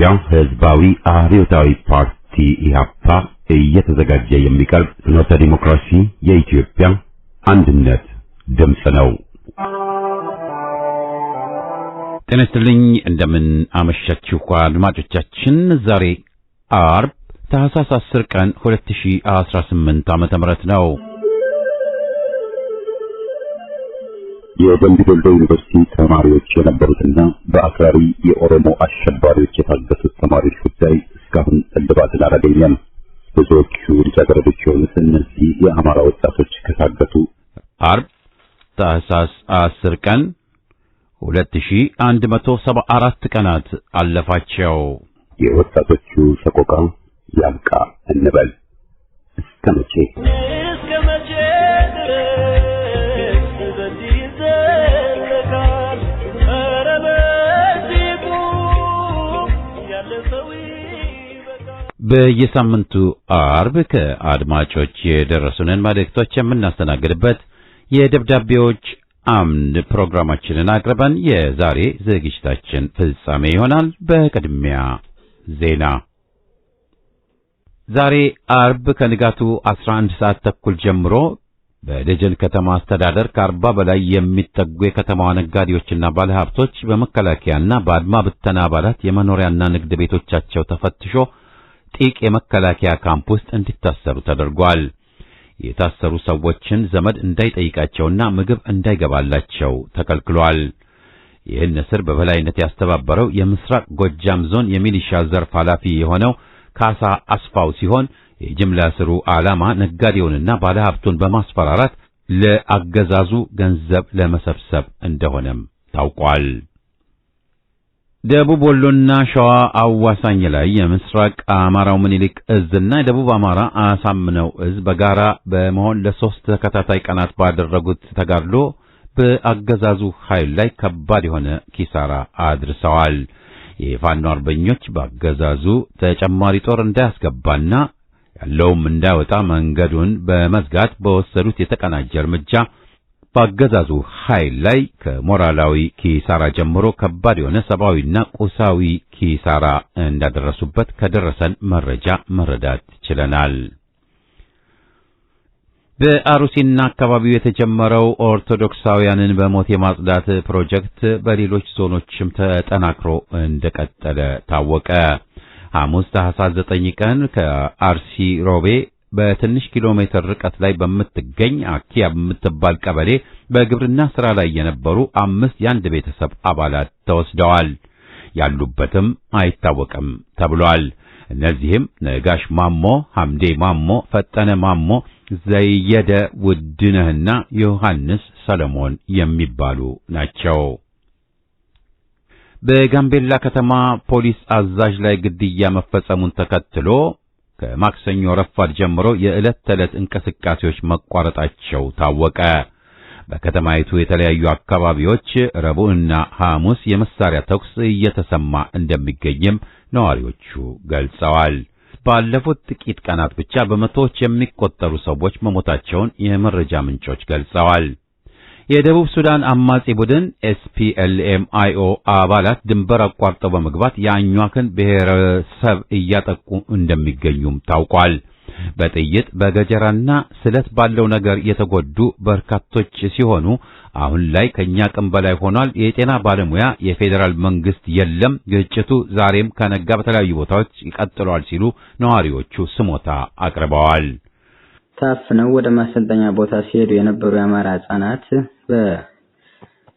የኢትዮጵያ ሕዝባዊ አብዮታዊ ፓርቲ ኢህአፓ እየተዘጋጀ የሚቀርብ ፍኖተ ዲሞክራሲ የኢትዮጵያ አንድነት ድምፅ ነው። ጤና ይስጥልኝ፣ እንደምን አመሻችሁ አድማጮቻችን። ዛሬ አርብ ታህሳስ 10 ቀን 2018 ዓመተ ምህረት ነው። የደምቢ ዶሎ ዩኒቨርሲቲ ተማሪዎች የነበሩትና በአክራሪ የኦሮሞ አሸባሪዎች የታገቱት ተማሪዎች ጉዳይ እስካሁን እልባትን አላገኘም። ብዙዎቹ ልጃገረዶች የሆኑት እነዚህ የአማራ ወጣቶች ከታገቱ አርብ ታህሳስ 10 ቀን 2174 ቀናት አለፋቸው። የወጣቶቹ ሰቆቃ ያብቃ እንበል። እስከ መቼ በየሳምንቱ አርብ ከአድማጮች የደረሱንን መልእክቶች የምናስተናግድበት የደብዳቤዎች አምድ ፕሮግራማችንን አቅርበን የዛሬ ዝግጅታችን ፍጻሜ ይሆናል። በቅድሚያ ዜና። ዛሬ አርብ ከንጋቱ 11 ሰዓት ተኩል ጀምሮ በደጀን ከተማ አስተዳደር ከ40 በላይ የሚጠጉ የከተማዋ ነጋዴዎችና ባለሀብቶች በመከላከያና በአድማ ብተና አባላት የመኖሪያና ንግድ ቤቶቻቸው ተፈትሾ ጢቅ የመከላከያ ካምፕ ውስጥ እንዲታሰሩ ተደርጓል። የታሰሩ ሰዎችን ዘመድ እንዳይጠይቃቸውና ምግብ እንዳይገባላቸው ተከልክሏል። ይህን እስር በበላይነት ያስተባበረው የምስራቅ ጎጃም ዞን የሚሊሻ ዘርፍ ኃላፊ የሆነው ካሳ አስፋው ሲሆን የጅምላ እስሩ ዓላማ ነጋዴውንና ባለሀብቱን በማስፈራራት ለአገዛዙ ገንዘብ ለመሰብሰብ እንደሆነም ታውቋል። ደቡብ ወሎና ሸዋ አዋሳኝ ላይ የምስራቅ አማራው ምኒልክ እዝና የደቡብ አማራ አሳምነው እዝ በጋራ በመሆን ለሶስት ተከታታይ ቀናት ባደረጉት ተጋድሎ በአገዛዙ ኃይል ላይ ከባድ የሆነ ኪሳራ አድርሰዋል። የፋኖ አርበኞች በአገዛዙ ተጨማሪ ጦር እንዳያስገባና ያለውም እንዳይወጣ መንገዱን በመዝጋት በወሰዱት የተቀናጀ እርምጃ በአገዛዙ ኃይል ላይ ከሞራላዊ ኪሳራ ጀምሮ ከባድ የሆነ ሰብአዊና ቁሳዊ ኪሳራ እንዳደረሱበት ከደረሰን መረጃ መረዳት ችለናል። በአሩሲና አካባቢው የተጀመረው ኦርቶዶክሳውያንን በሞት የማጽዳት ፕሮጀክት በሌሎች ዞኖችም ተጠናክሮ እንደቀጠለ ታወቀ። ሐሙስ ታህሳስ 9 ቀን ከአርሲ ሮቤ በትንሽ ኪሎ ሜትር ርቀት ላይ በምትገኝ አኪያ በምትባል ቀበሌ በግብርና ሥራ ላይ የነበሩ 5 የአንድ ቤተሰብ አባላት ተወስደዋል። ያሉበትም አይታወቅም ተብሏል። እነዚህም ነጋሽ ማሞ፣ ሐምዴ ማሞ፣ ፈጠነ ማሞ፣ ዘይየደ ውድነህና ዮሐንስ ሰለሞን የሚባሉ ናቸው። በጋምቤላ ከተማ ፖሊስ አዛዥ ላይ ግድያ መፈጸሙን ተከትሎ ከማክሰኞ ረፋድ ጀምሮ የዕለት ተዕለት እንቅስቃሴዎች መቋረጣቸው ታወቀ። በከተማይቱ የተለያዩ አካባቢዎች ረቡዕና ሐሙስ የመሳሪያ ተኩስ እየተሰማ እንደሚገኝም ነዋሪዎቹ ገልጸዋል። ባለፉት ጥቂት ቀናት ብቻ በመቶዎች የሚቆጠሩ ሰዎች መሞታቸውን የመረጃ ምንጮች ገልጸዋል። የደቡብ ሱዳን አማጺ ቡድን SPLM-IO አባላት ድንበር አቋርጠው በመግባት የአኟክን ብሔረሰብ እያጠቁ እንደሚገኙም ታውቋል። በጥይት በገጀራና ስለት ባለው ነገር የተጎዱ በርካቶች ሲሆኑ አሁን ላይ ከኛ አቅም በላይ ሆኗል። የጤና ባለሙያ የፌዴራል መንግስት የለም፣ ግጭቱ ዛሬም ከነጋ በተለያዩ ቦታዎች ይቀጥላል ሲሉ ነዋሪዎቹ ስሞታ አቅርበዋል። ታፍነው ወደ ማሰልጠኛ ቦታ ሲሄዱ የነበሩ የአማራ ህጻናት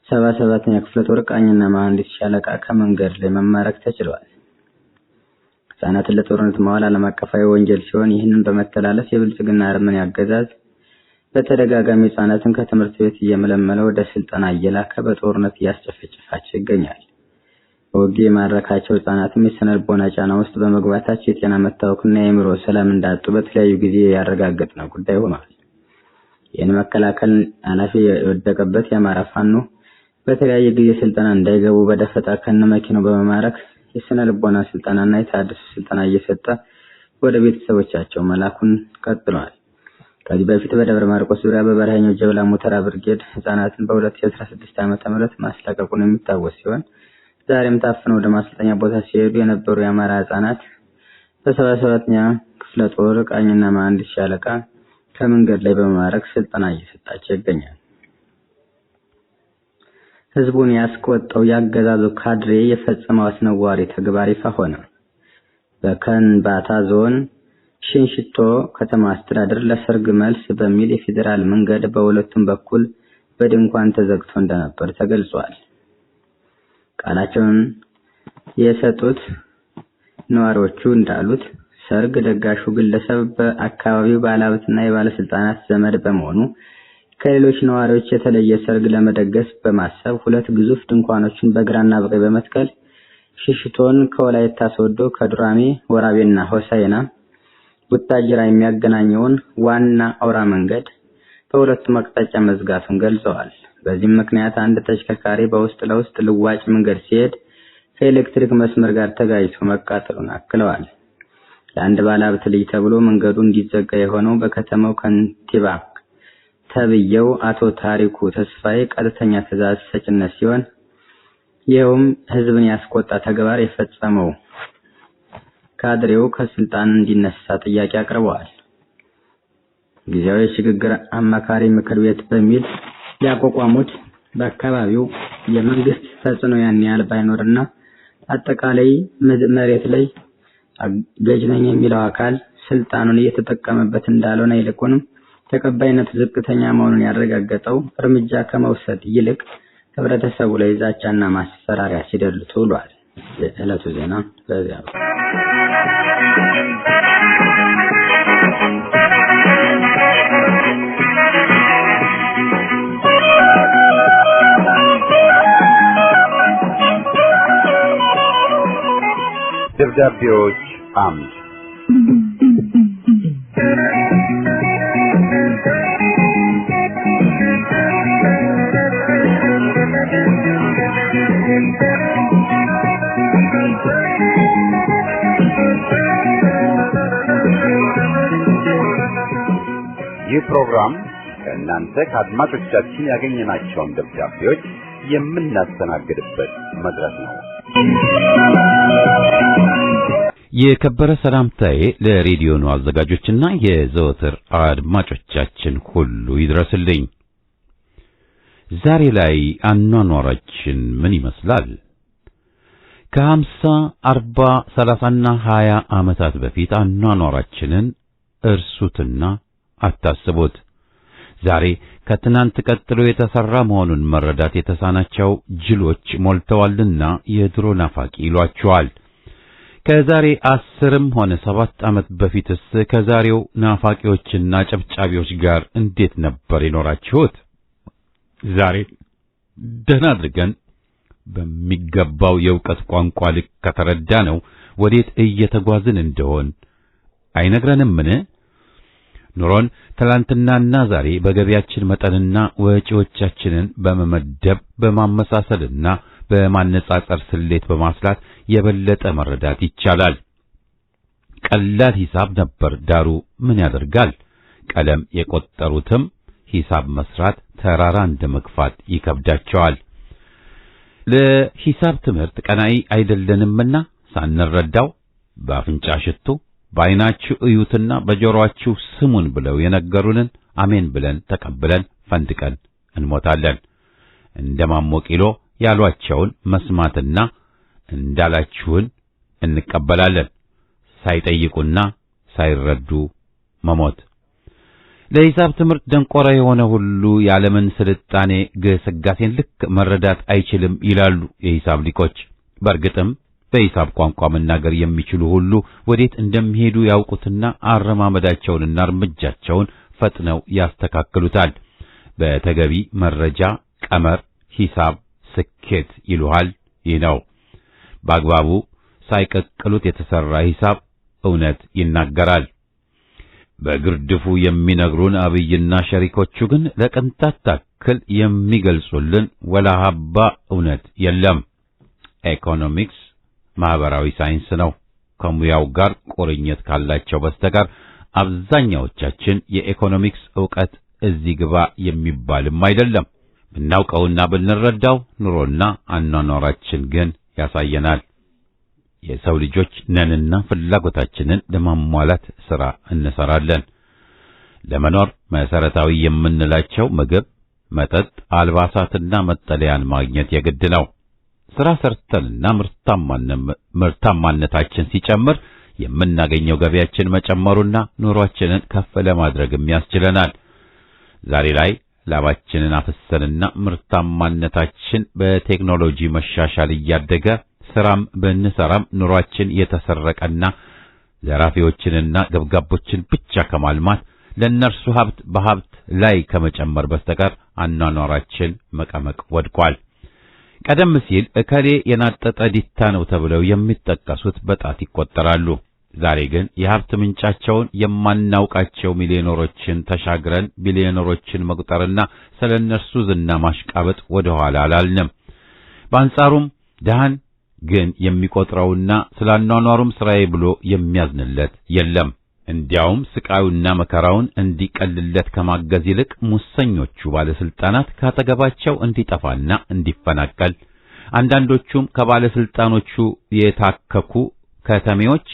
በ77ኛ ክፍለ ጦር ቃኝና መሐንዲስ ሻለቃ ከመንገድ ላይ መማረክ ተችሏል። ህጻናትን ለጦርነት ማዋል ዓለም አቀፋዊ ወንጀል ሲሆን ይህንን በመተላለፍ የብልጽግና አረመኔ አገዛዝ በተደጋጋሚ ህጻናትን ከትምህርት ቤት እየመለመለ ወደ ስልጠና እየላከ በጦርነት እያስጨፈጨፋቸው ይገኛል። በውጊያ የማረካቸው ህጻናትም የስነ ልቦና ጫና ውስጥ በመግባታቸው የጤና መታወክና የአእምሮ ሰላም እንዳጡ በተለያዩ ጊዜ ያረጋገጥነው ጉዳይ ሆኗል። ይህን መከላከል ኃላፊ የወደቀበት የአማራ ፋኖ በተለያየ ጊዜ ስልጠና እንዳይገቡ በደፈጣ ከነመኪናው በመማረክ የስነ ልቦና ስልጠናና የታደሰ ስልጠና እየሰጠ ወደ ቤተሰቦቻቸው መላኩን ቀጥሏል። ከዚህ በፊት በደብረ ማርቆስ ዙሪያ በበረሃኛው ጀብላ ሞተራ ብርጌድ ህፃናትን በ2016 ዓ.ም ማስለቀቁን የሚታወስ ሲሆን ዛሬም ታፍነው ወደ ማሰልጠኛ ቦታ ሲሄዱ የነበሩ የአማራ ህጻናት በ77ኛ ክፍለ ጦር ቃኝና መሐንዲስ ሻለቃ ከመንገድ ላይ በመማረክ ስልጠና እየሰጣቸው ይገኛል። ህዝቡን ያስቆጣው ያገዛዙ ካድሬ የፈጸመው አስነዋሪ ተግባር ይፋ ሆነ። በከንባታ ዞን ሽንሽቶ ከተማ አስተዳደር ለሰርግ መልስ በሚል የፌዴራል መንገድ በሁለቱም በኩል በድንኳን ተዘግቶ እንደነበር ተገልጿል። ቃላቸውን የሰጡት ነዋሪዎቹ እንዳሉት ሰርግ ደጋሹ ግለሰብ በአካባቢው ባለሀብትና የባለስልጣናት ዘመድ በመሆኑ ከሌሎች ነዋሪዎች የተለየ ሰርግ ለመደገስ በማሰብ ሁለት ግዙፍ ድንኳኖችን በግራና በቀኝ በመትከል ሽሽቶን ከወላይታ ሶዶ ከዱራሜ ወራቤና ሆሳዕና ቡታጅራ የሚያገናኘውን ዋና አውራ መንገድ በሁለቱም አቅጣጫ መዝጋቱን ገልጸዋል። በዚህም ምክንያት አንድ ተሽከርካሪ በውስጥ ለውስጥ ልዋጭ መንገድ ሲሄድ ከኤሌክትሪክ መስመር ጋር ተጋጭቶ መቃጠሉን አክለዋል። ለአንድ ባለሀብት ልጅ ተብሎ መንገዱ እንዲዘጋ የሆነው በከተማው ከንቲባ ተብየው አቶ ታሪኩ ተስፋዬ ቀጥተኛ ትዕዛዝ ሰጭነት ሲሆን ይኸውም ህዝብን ያስቆጣ ተግባር የፈጸመው ካድሬው ከስልጣን እንዲነሳ ጥያቄ አቅርበዋል። ጊዜያዊ ሽግግር አማካሪ ምክር ቤት በሚል ያቋቋሙት በአካባቢው የመንግስት ተጽዕኖ ያን ያህል ባይኖርና አጠቃላይ መሬት ላይ ገዥ ነኝ የሚለው አካል ስልጣኑን እየተጠቀመበት እንዳልሆነ ይልቁንም ተቀባይነቱ ዝቅተኛ መሆኑን ያረጋገጠው እርምጃ ከመውሰድ ይልቅ ህብረተሰቡ ላይ ዛቻና ማስፈራሪያ ሲደልቱ ውሏል። የዕለቱ ዜና በዚያ ነው። ደብዳቤዎች አምድ ይህ ፕሮግራም ከእናንተ ከአድማጮቻችን ያገኘናቸውን ደብዳቤዎች የምናስተናግድበት መድረክ ነው። የከበረ ሰላምታዬ ለሬዲዮኑ አዘጋጆችና የዘወትር አድማጮቻችን ሁሉ ይድረስልኝ። ዛሬ ላይ አኗኗራችን ምን ይመስላል? ከ50፣ 40፣ 30ና 20 ዓመታት በፊት አኗኗራችንን እርሱትና አታስቡት። ዛሬ ከትናንት ቀጥሎ የተሰራ መሆኑን መረዳት የተሳናቸው ጅሎች ሞልተዋልና የድሮ ናፋቂ ይሏቸዋል። ከዛሬ 10ም ሆነ 7 ዓመት በፊትስ ከዛሬው ናፋቂዎችና ጨብጫቢዎች ጋር እንዴት ነበር የኖራችሁት? ዛሬ ደህና አድርገን በሚገባው የእውቀት ቋንቋ ልክ ከተረዳ ነው ወዴት እየተጓዝን እንደሆን አይነግረንምን? ኑሮን ትላንትናና ዛሬ በገቢያችን መጠንና ወጪዎቻችንን በመመደብ በማመሳሰልና በማነጻጸር ስሌት በማስላት የበለጠ መረዳት ይቻላል። ቀላል ሂሳብ ነበር። ዳሩ ምን ያደርጋል? ቀለም የቆጠሩትም ሂሳብ መስራት ተራራ እንደመግፋት ይከብዳቸዋል። ለሂሳብ ትምህርት ቀናኢ አይደለንምና ሳንረዳው በአፍንጫ ሽቱ በዓይናችሁ እዩትና በጆሮአችሁ ስሙን ብለው የነገሩንን አሜን ብለን ተቀብለን ፈንድቀን እንሞታለን። እንደማሞቂሎ ያሏቸውን መስማትና እንዳላችሁን እንቀበላለን። ሳይጠይቁና ሳይረዱ መሞት። ለሂሳብ ትምህርት ደንቆራ የሆነ ሁሉ የዓለምን ስልጣኔ ግስጋሴን ልክ መረዳት አይችልም ይላሉ የሂሳብ ሊቆች። በእርግጥም በሂሳብ ቋንቋ መናገር የሚችሉ ሁሉ ወዴት እንደሚሄዱ ያውቁትና አረማመዳቸውንና እርምጃቸውን ፈጥነው ያስተካክሉታል። በተገቢ መረጃ ቀመር ሂሳብ ስኬት ይሉሃል። ይህ ነው። በአግባቡ ሳይቀቅሉት የተሰራ ሂሳብ እውነት ይናገራል። በግርድፉ የሚነግሩን አብይና ሸሪኮቹ ግን ለቅንጣት ታክል የሚገልጹልን ወላሃባ እውነት የለም። ኢኮኖሚክስ ማህበራዊ ሳይንስ ነው። ከሙያው ጋር ቁርኝት ካላቸው በስተቀር አብዛኛዎቻችን የኢኮኖሚክስ ዕውቀት እዚህ ግባ የሚባልም አይደለም። ብናውቀውና ብንረዳው ኑሮና አኗኗራችን ግን ያሳየናል። የሰው ልጆች ነንና ፍላጎታችንን ለማሟላት ሥራ እንሰራለን። ለመኖር መሰረታዊ የምንላቸው ምግብ፣ መጠጥ፣ አልባሳትና መጠለያን ማግኘት የግድ ነው። ሥራ ሰርተንና ምርታማነታችን ሲጨምር የምናገኘው ገቢያችን መጨመሩና ኑሯችንን ከፍ ለማድረግም ያስችለናል። ዛሬ ላይ ላባችንን አፍሰንና ምርታማነታችን በቴክኖሎጂ መሻሻል እያደገ ስራም ብንሰራም ኑሯችን የተሰረቀና ዘራፊዎችንና ገብጋቦችን ብቻ ከማልማት ለነርሱ ሀብት በሀብት ላይ ከመጨመር በስተቀር አኗኗራችን መቀመቅ ወድቋል። ቀደም ሲል እከሌ የናጠጠ ዲታ ነው ተብለው የሚጠቀሱት በጣት ይቆጠራሉ። ዛሬ ግን የሀብት ምንጫቸውን የማናውቃቸው ሚሊዮነሮችን ተሻግረን ቢሊዮነሮችን መቁጠርና ስለነርሱ ዝና ማሽቃበጥ ወደ ኋላ አላልንም። በአንጻሩም ደሃን ግን የሚቆጥረውና ስላኗኗሩም ስራዬ ብሎ የሚያዝንለት የለም። እንዲያውም ስቃዩና መከራውን እንዲቀልለት ከማገዝ ይልቅ ሙሰኞቹ ባለስልጣናት ካጠገባቸው እንዲጠፋና እንዲፈናቀል፣ አንዳንዶቹም ከባለስልጣኖቹ የታከኩ ከተሜዎች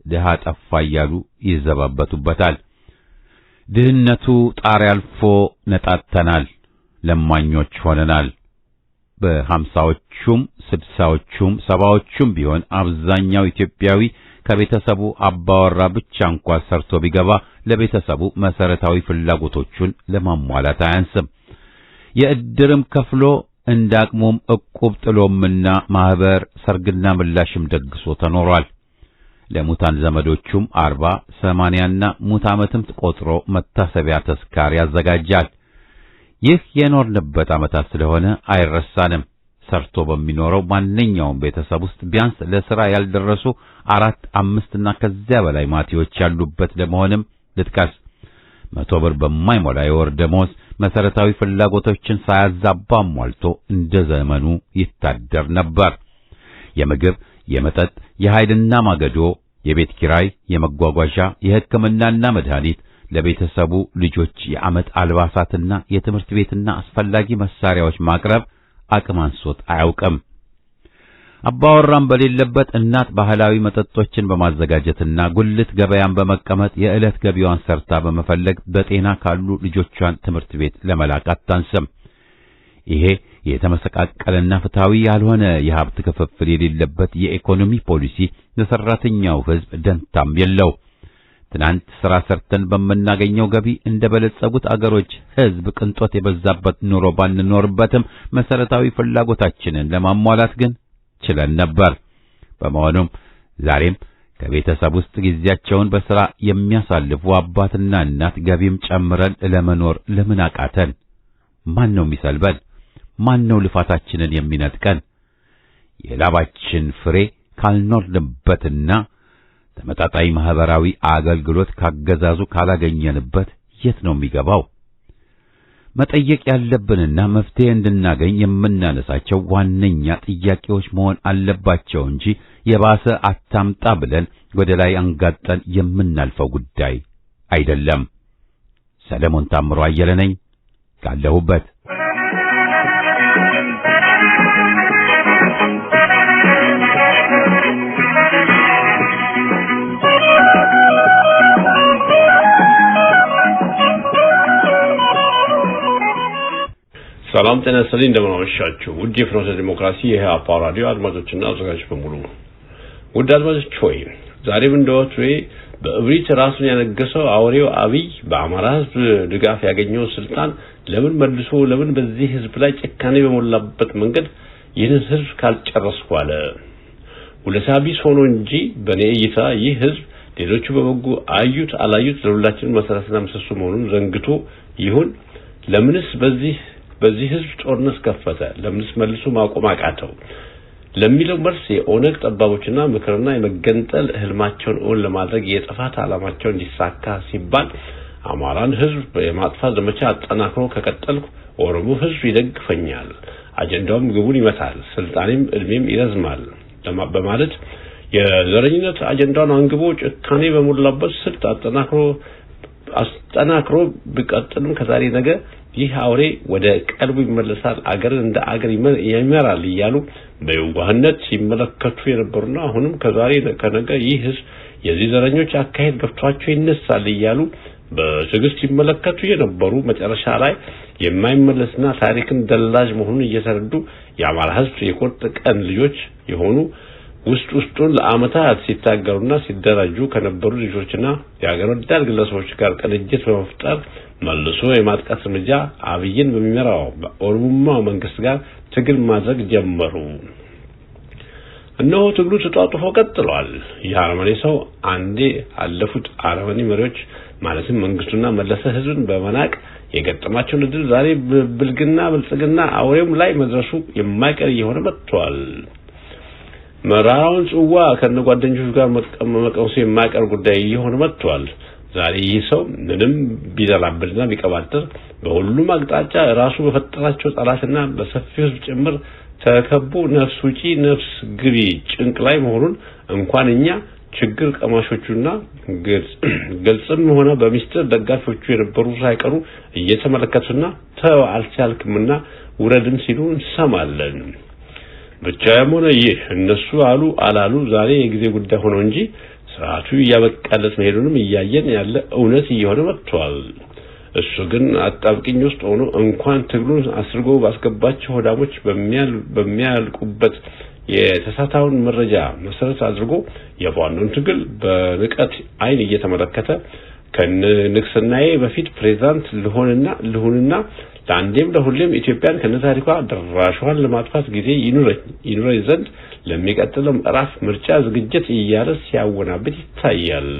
ድሃ ጠፋ እያሉ ይዘባበቱበታል። ድህነቱ ጣሪያ አልፎ ነጣተናል፣ ለማኞች ሆነናል። በ50ዎቹም 60ዎቹም 70ዎቹም ቢሆን አብዛኛው ኢትዮጵያዊ ከቤተሰቡ አባወራ ብቻ እንኳን ሰርቶ ቢገባ ለቤተሰቡ መሰረታዊ ፍላጎቶቹን ለማሟላት አያንስም። የእድርም ከፍሎ እንዳቅሙም ዕቁብ ጥሎምና ማህበር ሰርግና ምላሽም ደግሶ ተኖሯል። ለሙታን ዘመዶቹም 40፣ 80ና ሙት ዓመትም ቆጥሮ መታሰቢያ ተስካር ያዘጋጃል። ይህ የኖርንበት ዓመታት ስለሆነ አይረሳንም። ሰርቶ በሚኖረው ማንኛውም ቤተሰብ ውስጥ ቢያንስ ለሥራ ያልደረሱ 4፣ 5 እና ከዚያ በላይ ማቲዎች ያሉበት ለመሆንም ልጥቀስ። 100 ብር በማይሞላ የወር ደመወዝ መሰረታዊ ፍላጎቶችን ሳያዛባ ሟልቶ እንደ ዘመኑ ይታደር ነበር። የምግብ፣ የመጠጥ፣ የኃይልና ማገዶ፣ የቤት ኪራይ፣ የመጓጓዣ፣ የሕክምናና መድኃኒት፣ ለቤተሰቡ ልጆች የዓመት አልባሳትና የትምህርት ቤትና አስፈላጊ መሳሪያዎች ማቅረብ አቅም አንሶት አያውቅም። አባወራም በሌለበት እናት ባህላዊ መጠጦችን በማዘጋጀትና ጉልት ገበያን በመቀመጥ የዕለት ገቢዋን ሰርታ በመፈለግ በጤና ካሉ ልጆቿን ትምህርት ቤት ለመላክ አታንስም። ይሄ የተመሰቃቀለና ፍትሃዊ ያልሆነ የሀብት ክፍፍል የሌለበት የኢኮኖሚ ፖሊሲ ለሰራተኛው ሕዝብ ደንታም የለው። ትናንት ሥራ ሰርተን በምናገኘው ገቢ እንደ በለጸጉት አገሮች ሕዝብ ቅንጦት የበዛበት ኑሮ ባንኖርበትም መሰረታዊ ፍላጎታችንን ለማሟላት ግን ችለን ነበር። በመሆኑም ዛሬም ከቤተሰብ ውስጥ ጊዜያቸውን በሥራ የሚያሳልፉ አባትና እናት ገቢም ጨምረን ለመኖር ለምን አቃተን? ማን ነው የሚሰልበን? ማን ነው ልፋታችንን የሚነጥቀን? የላባችን ፍሬ ካልኖርንበትና ተመጣጣኝ ማህበራዊ አገልግሎት ካገዛዙ ካላገኘንበት የት ነው የሚገባው? መጠየቅ ያለብንና መፍትሄ እንድናገኝ የምናነሳቸው ዋነኛ ጥያቄዎች መሆን አለባቸው እንጂ የባሰ አታምጣ ብለን ወደ ላይ አንጋጠን የምናልፈው ጉዳይ አይደለም። ሰለሞን ታምሮ አየለ ነኝ ካለሁበት። ሰላም ጤና ይስጥልኝ። እንደምን አመሻችሁ ውድ የፍኖተ ዲሞክራሲ የኢህአፓ ራዲዮ አድማጮችና አዘጋጆች በሙሉ። ውድ አድማጮች ሆይ ዛሬም እንደወትሮው በእብሪት ራሱን ያነገሰው አውሬው አብይ በአማራ ሕዝብ ድጋፍ ያገኘው ስልጣን ለምን በዚህ ሕዝብ ላይ ጭካኔ በሞላበት መንገድ ይህን ሕዝብ ካልጨረስኩ አለ። ውለታ ቢስ ሆኖ እንጂ በኔ እይታ ይህ ሕዝብ ሌሎቹ በበጎ አዩት አላዩት ለሁላችንም መሰረትና ምሰሶ መሆኑን ዘንግቶ ይሁን ለምንስ በዚህ ሕዝብ ጦርነት ከፈተ? ለምንስ መልሶ ማቆም አቃተው? ለሚለው መልስ የኦነግ ጠባቦችና ምክርና የመገንጠል ህልማቸውን እውን ለማድረግ የጥፋት ዓላማቸው እንዲሳካ ሲባል አማራን ሕዝብ የማጥፋት ዘመቻ አጠናክሮ ከቀጠልኩ ኦሮሞ ሕዝብ ይደግፈኛል፣ አጀንዳውም ግቡን ይመታል፣ ስልጣኔም እድሜም ይረዝማል በማለት የዘረኝነት አጀንዳውን አንግቦ ጭካኔ በሞላበት ስልት አጠናክሮ ቢቀጥልም ከዛሬ ነገ ይህ አውሬ ወደ ቀልቡ ይመለሳል፣ አገርን እንደ አገር ይመራል እያሉ በየዋህነት ሲመለከቱ የነበሩና አሁንም ከዛሬ ከነገ ይህ ህዝብ የዚህ ዘረኞች አካሄድ ገብቷቸው ይነሳል እያሉ በትዕግስት ሲመለከቱ የነበሩ መጨረሻ ላይ የማይመለስና ታሪክን ደላጅ መሆኑን እየተረዱ የአማራ ህዝብ የቁርጥ ቀን ልጆች የሆኑ ውስጡን ለአመታት ሲታገሉና ሲደራጁ ከነበሩ ልጆችና የሀገር ወዳድ ግለሰቦች ጋር ቅንጅት በመፍጠር መልሶ የማጥቃት እርምጃ አብይን በሚመራው በኦሮሞማ መንግስት ጋር ትግል ማድረግ ጀመሩ። እነሆ ትግሉ ተጧጡፎ ቀጥሏል። የአረመኔ ሰው አንዴ አለፉት አረመኔ መሪዎች ማለትም መንግስቱና መለሰ ህዝብን በመናቅ የገጠማቸውን እድል ዛሬ ብልጽግና አውሬም ላይ መድረሱ የማይቀር እየሆነ መጥቷል። መራራውን ጽዋ ከነጓደኞቹ ጋር መቀመሱ የማይቀር ጉዳይ እየሆነ መጥቷል። ዛሬ ይህ ሰው ምንም ቢዘላብድና ቢቀባጥር በሁሉም አቅጣጫ ራሱ በፈጠራቸው ጠላትና በሰፊው ህዝብ ጭምር ተከቦ ነፍስ ውጪ ነፍስ ግቢ ጭንቅ ላይ መሆኑን እንኳን እኛ ችግር ቀማሾቹና ግልጽም ሆነ በሚስጥር ደጋፊዎቹ የነበሩ ሳይቀሩ እየተመለከቱና ተው አልቻልክምና ውረድም ሲሉ እንሰማለን። ብቻም ሆነ ይህ እነሱ አሉ አላሉ ዛሬ የጊዜ ጉዳይ ሆኖ እንጂ ስርዓቱ እያበቃለት መሄዱንም እያየን ያለ እውነት እየሆነ መጥቷል። እሱ ግን አጣብቂኝ ውስጥ ሆኖ እንኳን ትግሉን አስርጎ ባስገባቸው ሆዳሞች በሚያልቁበት የተሳታውን መረጃ መሰረት አድርጎ የባንዱን ትግል በንቀት አይን እየተመለከተ ከንግስናዬ በፊት ፕሬዝዳንት ልሁንና ለአንዴም ለሁሌም ኢትዮጵያን ከነታሪኳ ድራሿን ለማጥፋት ጊዜ ይኑረኝ ዘንድ ለሚቀጥለው ምዕራፍ ምርጫ ዝግጅት እያለ ሲያወናብት ይታያል።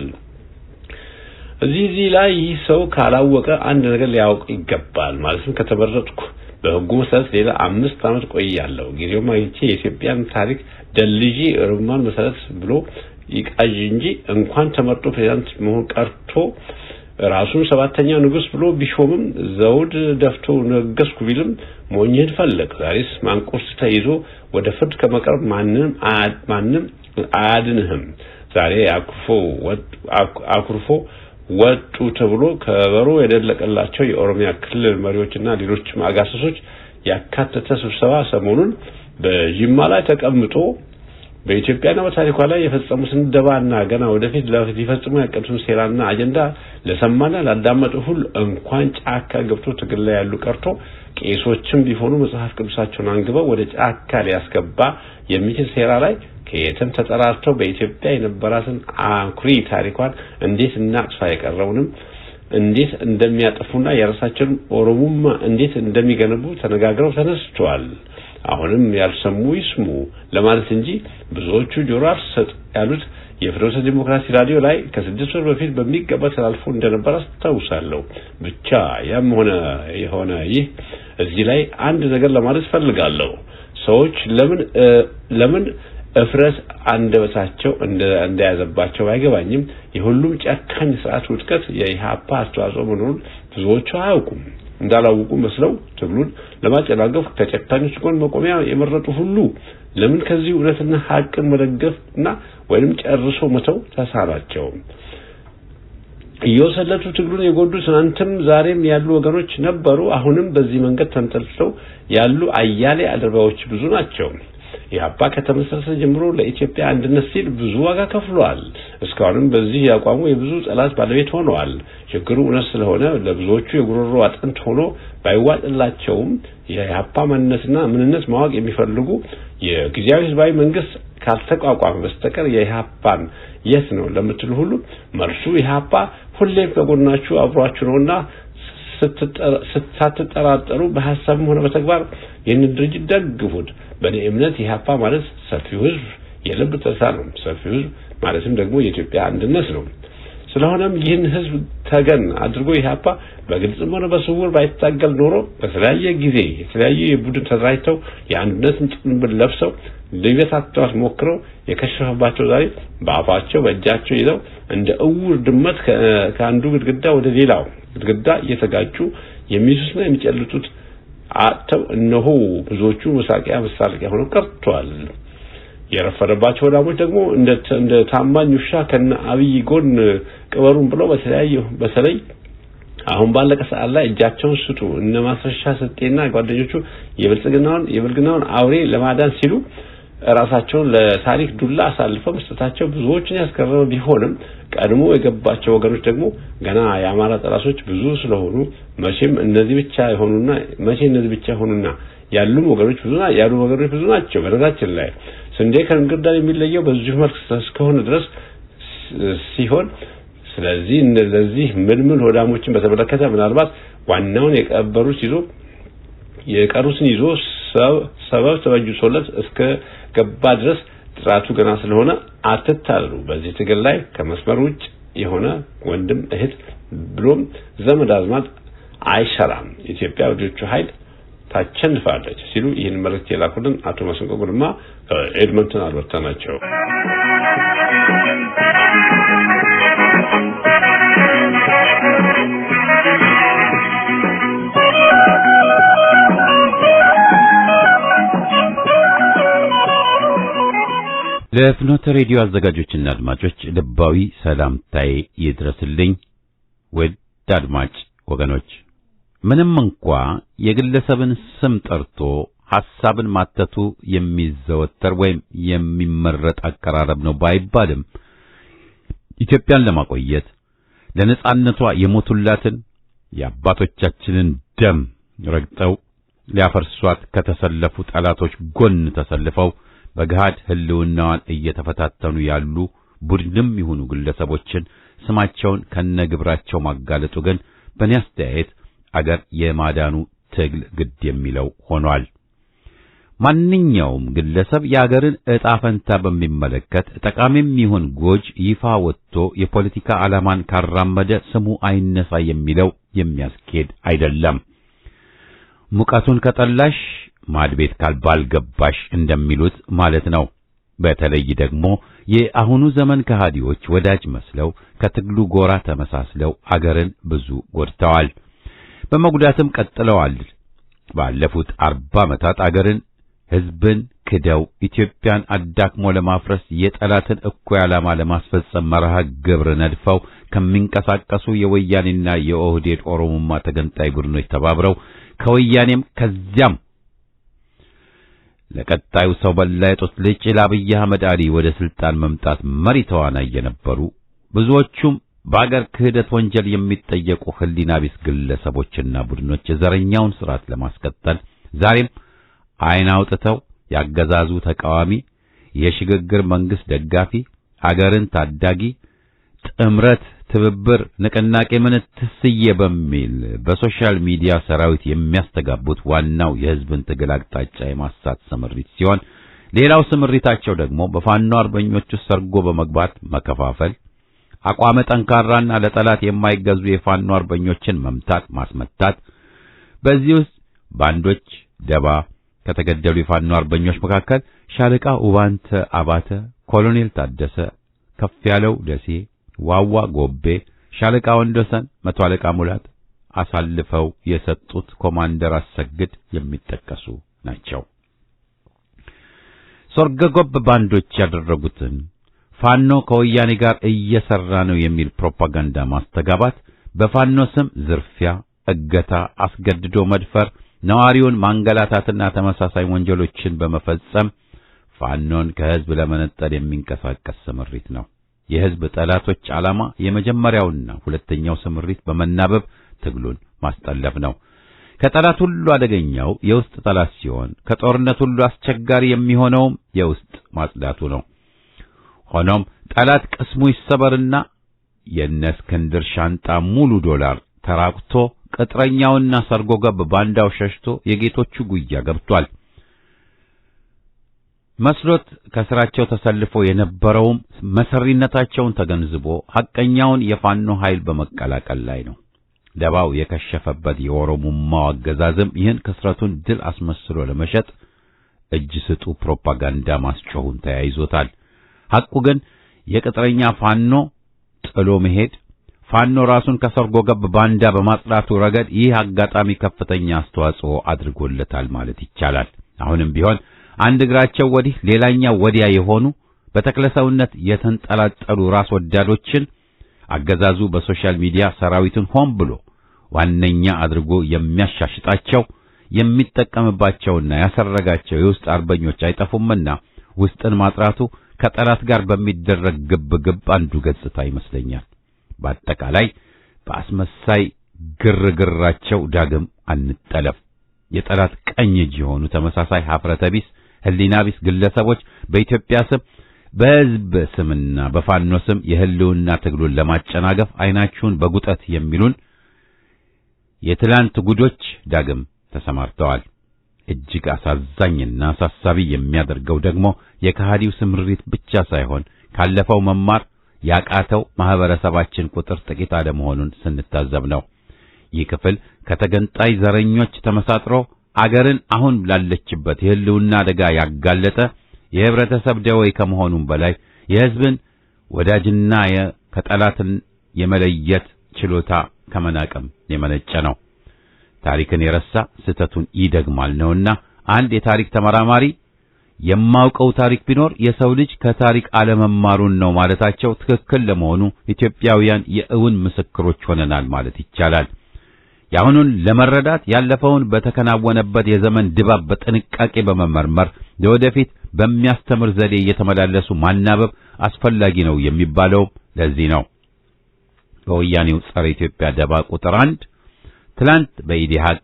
እዚህ ላይ ይህ ሰው ካላወቀ አንድ ነገር ሊያውቅ ይገባል። ማለትም ከተመረጥኩ በህጉ መሰረት ሌላ 5 አመት ቆያለሁ፣ ጊዜው ማግኘት የኢትዮጵያን ታሪክ ደልጂ ሮማን መሰረት ብሎ ይቃዥ እንጂ እንኳን ተመርጦ ፕሬዝዳንት መሆን ቀርቶ ራሱን 7ኛው ንጉስ ብሎ ቢሾምም ዘውድ ደፍቶ ነገስኩ ቢልም ሞኝን ፈለግ። ዛሬስ ማንቆርስ ተይዞ ወደ ፍርድ ከመቅረብ ማንንም አያድንህም። ዛሬ አኩርፎ ወጡ ተብሎ ከበሮ የደለቀላቸው የኦሮሚያ ክልል መሪዎችና ሌሎችም አጋሰሶች ያካተተ ስብሰባ ሰሞኑን በጅማ ላይ ተቀምጦ በኢትዮጵያና በታሪኳ ላይ የፈጸሙትን ደባና ገና ወደፊት ሊፈጽሙ ያቀዱትን ሴራና አጀንዳ ለሰማና ላዳመጡ ሁሉ እንኳን ጫካ ገብቶ ትግል ላይ ያሉ ቀርቶ ቄሶችም ቢሆኑ መጽሐፍ ቅዱሳቸውን አንግበው ወደ ጫካ ሊያስገባ የሚችል ሴራ ላይ ከየትም ተጠራርተው በኢትዮጵያ የነበራትን አኩሪ ታሪኳን እንዴት እናጥፋ የቀረውንም እንዴት እንደሚያጠፉና የራሳቸውን ኦሮሞማ እንዴት እንደሚገነቡ ተነጋግረው ተነስተዋል። አሁንም ያልሰሙ ይስሙ ለማለት እንጂ ብዙዎቹ ጆሮ አልሰጥ ያሉት የፍኖተ ዲሞክራሲ ራዲዮ ላይ ከ6 ወር በፊት በሚገባ ተላልፎ እንደነበር አስታውሳለሁ። ብቻ ያም ሆነ ይህ እዚህ ላይ አንድ ነገር ለማለት ፈልጋለሁ። ሰዎች ለምን እፍረት አንደበታቸው እንደያዘባቸው አይገባኝም። የሁሉም ጨካኝ ስርዓት ውድቀት የኢህአፓ አስተዋጽኦ መኖሩን ብዙዎቹ አያውቁም። እንዳላውቁ መስለው ትግሉን ለማጨናገፍ ከጨካኞች ጎን መቆሚያ የመረጡ ሁሉ ለምን ከዚህ እውነትና ሐቅን መደገፍና ወይንም ጨርሶ መተው ተሳናቸው? እየወሰለቱ ትግሉን የጎዱ ትናንትም ዛሬም ያሉ ወገኖች ነበሩ። አሁንም በዚህ መንገድ ተንጠልጥለው ያሉ አያሌ አድርባዎች ብዙ ናቸው። ኢህአፓ ከተመሰረተ ጀምሮ ለኢትዮጵያ አንድነት ሲል ብዙ ዋጋ ከፍሏል። እስካሁንም በዚህ ያቋሙ የብዙ ጠላት ባለቤት ሆነዋል። ችግሩ እውነት ስለሆነ ለብዙዎቹ የጉሮሮ አጥንት ሆኖ ባይዋጥላቸውም የኢህአፓ ማንነትና ምንነት ማወቅ የሚፈልጉ የጊዜያዊ ህዝባዊ መንግስት ካልተቋቋመ በስተቀር የኢህአፓን የት ነው ለምትሉ ሁሉ መልሱ ኢህአፓ ሁሌም ከጎናችሁ አብሯችሁ ነውና ስትጠራጠሩ በሐሳብም ሆነ በተግባር ይህንን ድርጅት ደግፉት። በእኔ እምነት ኢህአፓ ማለት ሰፊው ህዝብ የልብ ተስፋ ነው። ሰፊው ህዝብ ማለትም ደግሞ የኢትዮጵያ አንድነት ነው። ስለሆነም ይህን ህዝብ ተገን አድርጎ ኢህአፓ በግልጽም ሆነ በስውር ባይታገል ኖሮ በተለያየ ጊዜ የተለያዩ የቡድን ተደራጅተው የአንድነትን ጭንብል ለብሰው ሊበታተኑት ሞክረው የከሸፈባቸው ዛሬ በአፋቸው በእጃቸው ይዘው እንደ እውር ድመት ከአንዱ ግድግዳ ወደ ሌላው ግድግዳ እየተጋጩ የሚሱስና የሚጨልጡት አጥተው እነሆ ብዙዎቹ መሳቂያ ሆነው ቀርተዋል። የረፈደባቸው ወዳሞች ደግሞ እንደ ታማኝ ውሻ ከነ አብይ ጎን ቅበሩን ብለው በተለይ አሁን ባለቀ ሰዓት ላይ እጃቸውን ስጡ እነ ማስረሻ ሰጤና ጓደኞቹ የብልግናውን አውሬ ለማዳን ሲሉ ራሳቸውን ለታሪክ ዱላ አሳልፈው መስጠታቸው ብዙዎችን ያስከረመ ቢሆንም ቀድሞ የገባቸው ወገኖች ደግሞ ገና የአማራ ጠላቶች ብዙ ስለሆኑ መቼም እነዚህ ብቻ ይሆኑና ያሉ ወገኖች ብዙ ናቸው። በረጋችን ላይ ስንዴ ከእንግርዳድ የሚለየው በዚህ መልክ እስከሆነ ድረስ ሲሆን ስለዚህ እነዚህ ምልምል ሆዳሞችን በተመለከተ ምናልባት ዋናውን የቀሩትን ይዞ ሰበብ ተበጅቶለት እስከ ገባ ድረስ ጥራቱ ገና ስለሆነ አትታለሉ። በዚህ ትግል ላይ ከመስመር ውጭ የሆነ ወንድም እህት ብሎም ዘመድ አዝማድ አይሰራም። ኢትዮጵያ ወዲዎቹ ኃይል ታቸንፋለች ሲሉ ይህን መልእክት የላኩልን አቶ መስንቆ ጉልማ ኤድመንተን አልበርታ ናቸው። ለፍኖተ ሬዲዮ አዘጋጆችና አድማጮች ልባዊ ሰላምታዬ ይድረስልኝ። ውድ አድማጭ ወገኖች ምንም እንኳ የግለሰብን ስም ጠርቶ ሐሳብን ማተቱ የሚዘወተር ወይም የሚመረጥ አቀራረብ ነው ባይባልም ኢትዮጵያን ለማቆየት ለነጻነቷ የሞቱላትን የአባቶቻችንን ደም ረግጠው ሊያፈርሷት ከተሰለፉ ጠላቶች ጎን ተሰልፈው በገሃድ ህልውናዋን እየተፈታተኑ ያሉ ቡድንም ይሁኑ ግለሰቦችን ስማቸውን ከነግብራቸው ማጋለጡ ግን በእኔ አስተያየት አገር የማዳኑ ትግል ግድ የሚለው ሆኗል። ማንኛውም ግለሰብ የአገርን ዕጣ ፈንታ በሚመለከት ጠቃሚም ይሁን ጎጅ ይፋ ወጥቶ የፖለቲካ ዓላማን ካራመደ ስሙ አይነሳ የሚለው የሚያስኬድ አይደለም። ሙቀቱን ከጠላሽ ማድቤት ካልባልገባሽ እንደሚሉት ማለት ነው። በተለይ ደግሞ የአሁኑ ዘመን ከሃዲዎች ወዳጅ መስለው ከትግሉ ጎራ ተመሳስለው አገርን ብዙ ጎድተዋል፣ በመጉዳትም ቀጥለዋል። ባለፉት 40 ዓመታት አገርን ህዝብን ክደው ኢትዮጵያን አዳክሞ ለማፍረስ የጠላትን እኩይ ዓላማ ለማስፈጸም መርሃ ግብር ነድፈው ከሚንቀሳቀሱ የወያኔና የኦህዴድ ኦሮሞማ ተገንጣይ ቡድኖች ተባብረው ከወያኔም ከዚያም ለቀጣዩ ሰው በላ የጦት ልጅ ለአብይ አህመድ አሊ ወደ ስልጣን መምጣት መሪ ተዋናይ የነበሩ ብዙዎቹም በአገር ክህደት ወንጀል የሚጠየቁ ህሊና ቢስ ግለሰቦችና ቡድኖች የዘረኛውን ስርዓት ለማስቀጠል ዛሬም አይን አውጥተው ያገዛዙ ተቃዋሚ፣ የሽግግር መንግስት ደጋፊ፣ አገርን ታዳጊ፣ ጥምረት፣ ትብብር፣ ንቅናቄ ምንትስየ በሚል በሶሻል ሚዲያ ሰራዊት የሚያስተጋቡት ዋናው የህዝብን ትግል አቅጣጫ የማሳት ስምሪት ሲሆን ሌላው ስምሪታቸው ደግሞ በፋኖ አርበኞች ሰርጎ በመግባት መከፋፈል፣ አቋመ ጠንካራና ለጠላት የማይገዙ የፋኖ አርበኞችን መምታት፣ ማስመታት። በዚህ ውስጥ ባንዶች ደባ ከተገደሉ የፋኖ አርበኞች መካከል ሻለቃ ኡባንተ አባተ፣ ኮሎኔል ታደሰ ከፍ ያለው ደሴ፣ ዋዋ ጎቤ፣ ሻለቃ ወንዶሰን፣ መቶ አለቃ ሙላት አሳልፈው የሰጡት ኮማንደር አሰግድ የሚጠቀሱ ናቸው። ሰርገጎብ ባንዶች ያደረጉትን ፋኖ ከወያኔ ጋር እየሰራ ነው የሚል ፕሮፓጋንዳ ማስተጋባት፣ በፋኖ ስም ዝርፊያ፣ እገታ፣ አስገድዶ መድፈር፣ ነዋሪውን ማንገላታትና ተመሳሳይ ወንጀሎችን በመፈጸም ፋኖን ከህዝብ ለመነጠል የሚንቀሳቀስ ስምሪት ነው። የህዝብ ጠላቶች ዓላማ የመጀመሪያውና ሁለተኛው ስምሪት በመናበብ ትግሉን ማስጠለፍ ነው። ከጠላት ሁሉ አደገኛው የውስጥ ጠላት ሲሆን ከጦርነት ሁሉ አስቸጋሪ የሚሆነውም የውስጥ ማጽዳቱ ነው። ሆኖም ጠላት ቅስሙ ይሰበርና የነስክንድር ሻንጣ ሙሉ ዶላር ተራቅቶ ቅጥረኛውና ሰርጎ ገብ ባንዳው ሸሽቶ የጌቶቹ ጉያ ገብቷል መስሎት ከስራቸው ተሰልፎ የነበረውም መሰሪነታቸውን ተገንዝቦ ሐቀኛውን የፋኖ ኃይል በመቀላቀል ላይ ነው። ደባው የከሸፈበት የኦሮሞማው አገዛዝም ይህን ክስረቱን ድል አስመስሎ ለመሸጥ እጅ ስጡ ፕሮፓጋንዳ ማስጮሁን ተያይዞታል። ሐቁ ግን የቅጥረኛ ፋኖ ጥሎ መሄድ፣ ፋኖ ራሱን ከሰርጎ ገብ ባንዳ በማጽዳቱ ረገድ ይህ አጋጣሚ ከፍተኛ አስተዋጽኦ አድርጎለታል ማለት ይቻላል። አሁንም ቢሆን አንድ እግራቸው ወዲህ ሌላኛው ወዲያ የሆኑ በተክለሰውነት የተንጠላጠሉ ራስ ወዳዶችን አገዛዙ በሶሻል ሚዲያ ሰራዊትን ሆን ብሎ ዋነኛ አድርጎ የሚያሻሽጣቸው የሚጠቀምባቸውና ያሰረጋቸው የውስጥ አርበኞች አይጠፉምና ውስጥን ማጥራቱ ከጠላት ጋር በሚደረግ ግብግብ አንዱ ገጽታ ይመስለኛል። በአጠቃላይ በአስመሳይ ግርግራቸው ዳግም አንጠለፍ። የጠላት ቀኝ እጅ የሆኑ ተመሳሳይ ሀፍረተ ቢስ ህሊና ቢስ ግለሰቦች በኢትዮጵያ ስም በህዝብ ስምና በፋኖ ስም የህልውና ትግሉን ለማጨናገፍ አይናችሁን በጉጠት የሚሉን የትላንት ጉዶች ዳግም ተሰማርተዋል። እጅግ አሳዛኝና አሳሳቢ የሚያደርገው ደግሞ የከሃዲው ስምሪት ብቻ ሳይሆን ካለፈው መማር ያቃተው ማህበረሰባችን ቁጥር ጥቂት አለመሆኑን ስንታዘብ ነው። ይህ ክፍል ከተገንጣይ ዘረኞች ተመሳጥሮ አገርን አሁን ላለችበት የህልውና አደጋ ያጋለጠ የህብረተሰብ ደዌ ከመሆኑም በላይ የህዝብን ወዳጅና ከጠላትን የመለየት ችሎታ ከመናቅም የመነጨ ነው። ታሪክን የረሳ ስህተቱን ይደግማል ነውና አንድ የታሪክ ተመራማሪ የማውቀው ታሪክ ቢኖር የሰው ልጅ ከታሪክ አለመማሩን ነው ማለታቸው ትክክል ለመሆኑ ኢትዮጵያውያን የእውን ምስክሮች ሆነናል ማለት ይቻላል። ያሁኑን ለመረዳት ያለፈውን በተከናወነበት የዘመን ድባብ በጥንቃቄ በመመርመር ለወደፊት በሚያስተምር ዘዴ እየተመላለሱ ማናበብ አስፈላጊ ነው የሚባለው ለዚህ ነው። በወያኔው ጸረ ኢትዮጵያ ደባ ቁጥር 1 ትላንት በኢዲሃቅ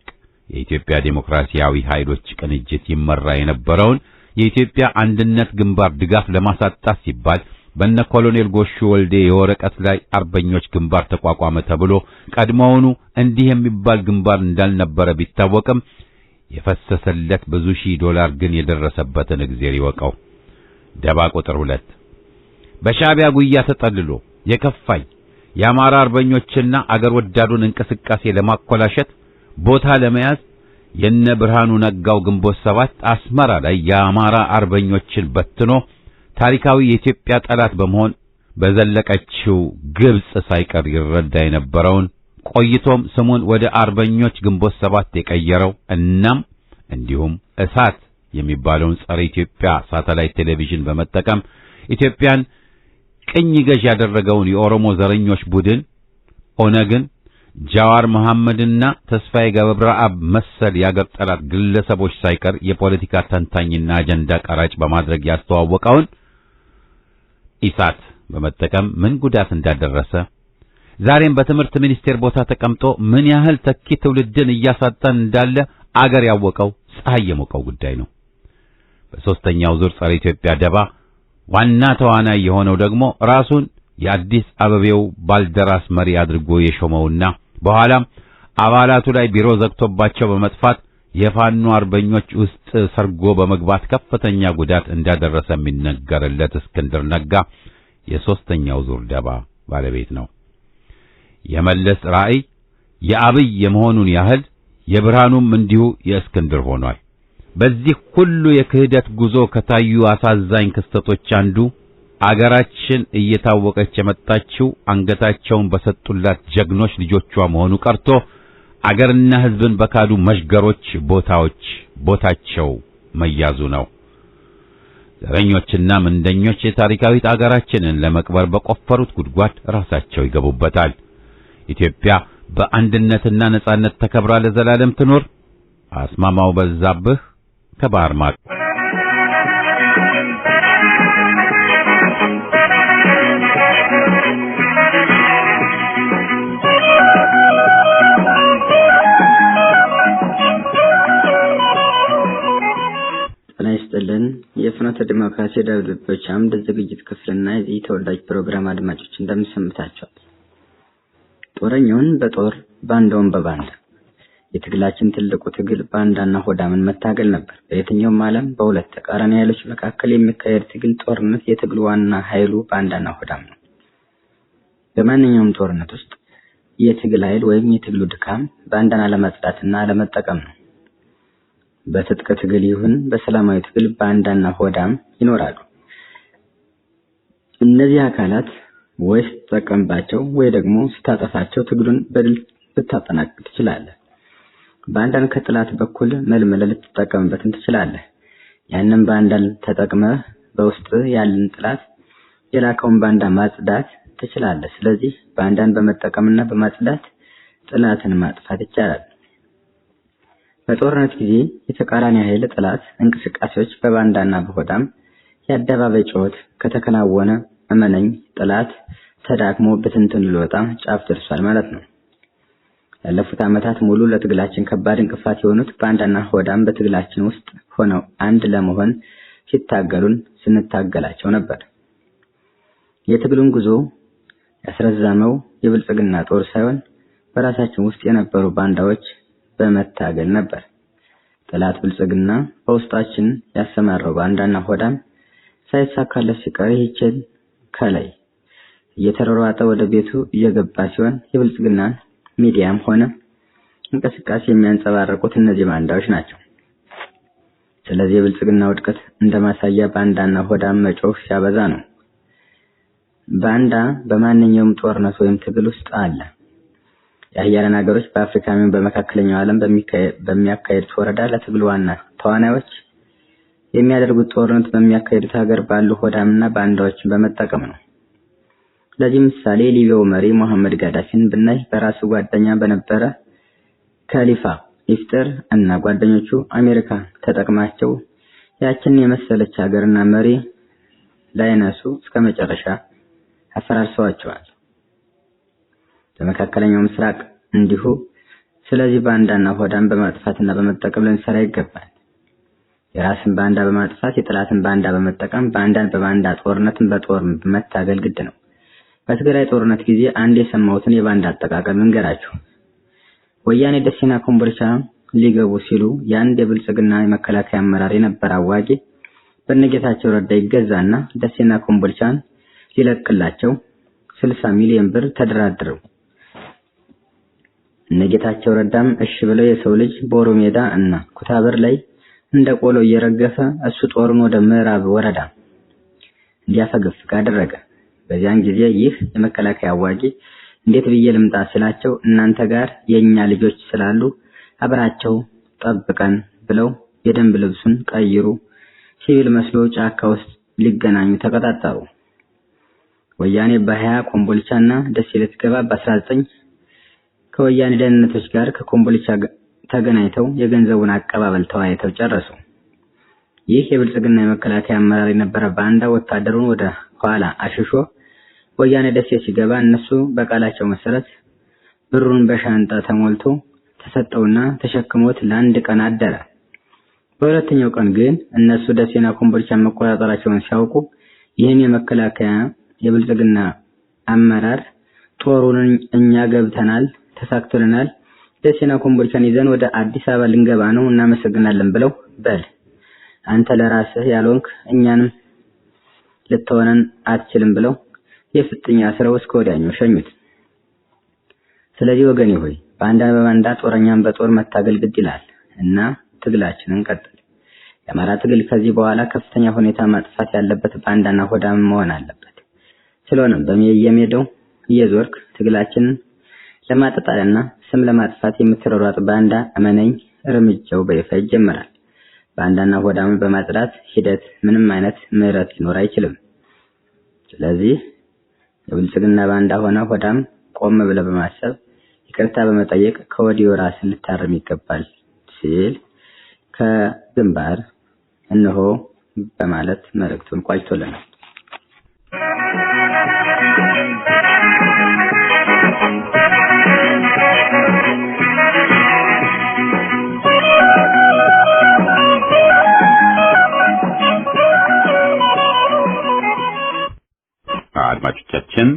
የኢትዮጵያ ዴሞክራሲያዊ ኃይሎች ቅንጅት ይመራ የነበረውን የኢትዮጵያ አንድነት ግንባር ድጋፍ ለማሳጣት ሲባል በነ ኮሎኔል ጎሹ ወልዴ የወረቀት ላይ አርበኞች ግንባር ተቋቋመ ተብሎ ቀድሞውኑ እንዲህ የሚባል ግንባር እንዳልነበረ ቢታወቅም የፈሰሰለት ብዙ ሺህ ዶላር ግን የደረሰበትን እግዚአብሔር ይወቀው። ደባ ቁጥር 2 በሻዕቢያ ጉያ ተጠልሎ የከፋኝ የአማራ አርበኞችና አገር ወዳዱን እንቅስቃሴ ለማኮላሸት ቦታ ለመያዝ የነ ብርሃኑ ነጋው ግንቦት 7 አስመራ ላይ የአማራ አርበኞችን በትኖ ታሪካዊ የኢትዮጵያ ጠላት በመሆን በዘለቀችው ግብጽ ሳይቀር ይረዳ የነበረውን ቆይቶም ስሙን ወደ አርበኞች ግንቦት 7 የቀየረው እናም እንዲሁም እሳት የሚባለውን ጸረ ኢትዮጵያ ሳተላይት ቴሌቪዥን በመጠቀም ኢትዮጵያን ቅኝ ገዥ ያደረገውን የኦሮሞ ዘረኞች ቡድን ኦነግን ጃዋር መሐመድና ተስፋዬ ገብረአብ መሰል ያገር ጠላት ግለሰቦች ሳይቀር የፖለቲካ ተንታኝና አጀንዳ ቀራጭ በማድረግ ያስተዋወቀውን ኢሳት በመጠቀም ምን ጉዳት እንዳደረሰ ዛሬም በትምህርት ሚኒስቴር ቦታ ተቀምጦ ምን ያህል ተኪ ትውልድን እያሳጣን እንዳለ አገር ያወቀው ፀሐይ የሞቀው ጉዳይ ነው። በሶስተኛው ዙር ጸረ ኢትዮጵያ ደባ ዋና ተዋናይ የሆነው ደግሞ ራሱን የአዲስ አበባው ባልደራስ መሪ አድርጎ የሾመውና በኋላም አባላቱ ላይ ቢሮ ዘግቶባቸው በመጥፋት የፋኖ አርበኞች ውስጥ ሰርጎ በመግባት ከፍተኛ ጉዳት እንዳደረሰ የሚነገርለት እስክንድር ነጋ የሶስተኛው ዙር ደባ ባለቤት ነው። የመለስ ራዕይ የአብይ የመሆኑን ያህል የብርሃኑም እንዲሁ የእስክንድር ሆኗል። በዚህ ሁሉ የክህደት ጉዞ ከታዩ አሳዛኝ ክስተቶች አንዱ አገራችን እየታወቀች የመጣችው አንገታቸውን በሰጡላት ጀግኖች ልጆቿ መሆኑ ቀርቶ አገርና ሕዝብን በካዱ መሽገሮች ቦታቸው መያዙ ነው። ዘረኞችና ምንደኞች የታሪካዊት አገራችንን ለመቅበር በቆፈሩት ጉድጓድ ራሳቸው ይገቡበታል። ኢትዮጵያ በአንድነትና ነጻነት ተከብራ ለዘላለም ትኖር። አስማማው በዛብህ ከባህር ማዶ። የፍኖተ ዲሞክራሲ ደብዳቤዎች አምድ ዝግጅት ክፍልና የዚህ ተወዳጅ ፕሮግራም አድማጮች እንደምሰምታችኋል። ጦረኛውን በጦር ባንዳውን በባንዳ የትግላችን ትልቁ ትግል ባንዳና ሆዳምን መታገል ነበር። በየትኛውም ዓለም በሁለት ተቃራኒ ኃይሎች መካከል የሚካሄድ ትግል ጦርነት የትግሉ ዋና ኃይሉ ባንዳና ሆዳም ነው። በማንኛውም ጦርነት ውስጥ የትግል ኃይል ወይም የትግሉ ድካም ባንዳን አለመጽዳትና አለመጠቀም ነው። በትጥቅ ትግል ይሁን በሰላማዊ ትግል ባንዳና ሆዳም ይኖራሉ። እነዚህ አካላት ወይ ስትጠቀምባቸው ወይ ደግሞ ስታጠፋቸው ትግሉን በድል ልታጠናቅቅ ትችላለህ። ባንዳን ከጥላት በኩል መልመለ ልትጠቀምበትም ትችላለህ። ያንን ባንዳን ተጠቅመህ በውስጥ ያለን ጥላት የላከውን ባንዳ ማጽዳት ትችላለህ። ስለዚህ ባንዳን በመጠቀምና በማጽዳት ጥላትን ማጥፋት ይቻላል። በጦርነት ጊዜ የተቃራኒ ኃይል ጥላት እንቅስቃሴዎች በባንዳና በሆዳም የአደባባይ ጩኸት ከተከናወነ እመነኝ ጥላት ተዳክሞ በትንትን ሊወጣ ጫፍ ደርሷል ማለት ነው። ያለፉት ዓመታት ሙሉ ለትግላችን ከባድ እንቅፋት የሆኑት ባንዳና ሆዳም በትግላችን ውስጥ ሆነው አንድ ለመሆን ሲታገሉን ስንታገላቸው ነበር። የትግሉን ጉዞ ያስረዘመው የብልጽግና ጦር ሳይሆን በራሳችን ውስጥ የነበሩ ባንዳዎች በመታገል ነበር። ጠላት ብልጽግና በውስጣችን ያሰማራው ባንዳና ሆዳም ሳይሳካለት ሲቀር ይህችን ከላይ እየተሯሯጠ ወደ ቤቱ እየገባ ሲሆን የብልጽግና ሚዲያም ሆነ እንቅስቃሴ የሚያንጸባርቁት እነዚህ ባንዳዎች ናቸው። ስለዚህ የብልጽግና ውድቀት እንደማሳያ ባንዳና ሆዳም መጮህ ሲያበዛ ነው። ባንዳ በማንኛውም ጦርነት ወይም ትግል ውስጥ አለ። የሀያላን ሀገሮች በአፍሪካም በመካከለኛው ዓለም በሚያካሄዱት ወረዳ ለትግል ዋና ተዋናዮች የሚያደርጉት ጦርነት በሚያካሄዱት ሀገር ባሉ ሆዳምና ባንዳዎችን በመጠቀም ነው። ለዚህ ምሳሌ ሊቢያው መሪ መሐመድ ጋዳፊን ብናይ በራሱ ጓደኛ በነበረ ካሊፋ ኢፍጠር እና ጓደኞቹ አሜሪካ ተጠቅማቸው ያችን የመሰለች ሀገርና መሪ ላይነሱ እስከ መጨረሻ አፈራርሰዋቸዋል። በመካከለኛው ምስራቅ እንዲሁ። ስለዚህ ባንዳና ሆዳም በማጥፋትና በመጠቀም ልንሰራ ይገባል። የራስን ባንዳ በማጥፋት የጥላትን ባንዳ በመጠቀም ባንዳን በባንዳ ጦርነትን በጦር መታገል ግድ ነው። በትግራይ ጦርነት ጊዜ አንድ የሰማሁትን የባንዳ አጠቃቀም እንገራችሁ። ወያኔ ደሴና ኮምቦልቻ ሊገቡ ሲሉ የአንድ የብልጽግና የመከላከያ አመራር የነበረ አዋጊ በነጌታቸው ረዳ ይገዛና ደሴና ኮምቦልቻን ሊለቅላቸው 60 ሚሊዮን ብር ተደራድረው ነጌታቸው ረዳም እሺ ብለው የሰው ልጅ ቦሮ ሜዳ እና ኩታበር ላይ እንደ ቆሎ እየረገፈ እሱ ጦሩን ወደ ምዕራብ ወረዳ እንዲያፈገፍግ አደረገ። በዚያን ጊዜ ይህ የመከላከያ አዋጊ እንዴት ብዬ ልምጣ ስላቸው እናንተ ጋር የኛ ልጆች ስላሉ አብራቸው ጠብቀን ብለው የደንብ ልብሱን ቀይሩ ሲቪል መስሎ ጫካ ውስጥ ሊገናኙ ተቀጣጣሩ። ወያኔ በ20 ኮምቦልቻና ደሴ ልትገባ በ19 ከወያኔ ደህንነቶች ጋር ከኮምቦልቻ ተገናኝተው የገንዘቡን አቀባበል ተወያይተው ጨረሱ። ይህ የብልጽግና የመከላከያ አመራር የነበረ ባንዳ ወታደሩን ወደ ኋላ አሽሾ ወያኔ ደሴ ሲገባ እነሱ በቃላቸው መሰረት ብሩን በሻንጣ ተሞልቶ ተሰጠውና ተሸክሞት ለአንድ ቀን አደረ። በሁለተኛው ቀን ግን እነሱ ደሴና ኮምቦልቻ መቆጣጠራቸውን ሲያውቁ ይህን የመከላከያ የብልጽግና አመራር ጦሩን እኛ ገብተናል፣ ተሳክቶልናል፣ ደሴና ኮምቦልቻን ይዘን ወደ አዲስ አበባ ልንገባ ነው እናመሰግናለን ብለው በል አንተ ለራስህ ያልሆንክ እኛንም ልትሆነን አትችልም ብለው የፍጥኛ ስራው እስከ ወዲያኛው ሸኙት። ስለዚህ ወገኔ ሆይ ባንዳ በባንዳ ጦረኛን በጦር መታገል ግድ ይላል እና ትግላችንን ቀጥል። የአማራ ትግል ከዚህ በኋላ ከፍተኛ ሁኔታ ማጥፋት ያለበት ባንዳና ሆዳም መሆን አለበት። ስለሆነም በየሜዳው እየዞርክ ትግላችንን ለማጣጣልና ስም ለማጥፋት የምትሯሯጥ ባንዳ እመነኝ እርምጃው በይፋ ይጀምራል። ባንዳና ሆዳምን በማጽዳት ሂደት ምንም አይነት ምህረት ሊኖር አይችልም። ስለዚህ የብልጽግና ባንዳ ሆነ ሆዳም ቆም ብለህ በማሰብ ይቅርታ በመጠየቅ ከወዲሁ ራስን ልታረም ይገባል ሲል ከግንባር እነሆ በማለት መልእክቱን ቋጭቶልናል። አድማጮቻችን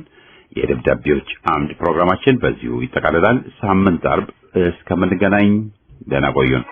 የደብዳቤዎች አምድ ፕሮግራማችን በዚሁ ይጠቃልላል። ሳምንት አርብ እስከምንገናኝ ደህና ቆዩን።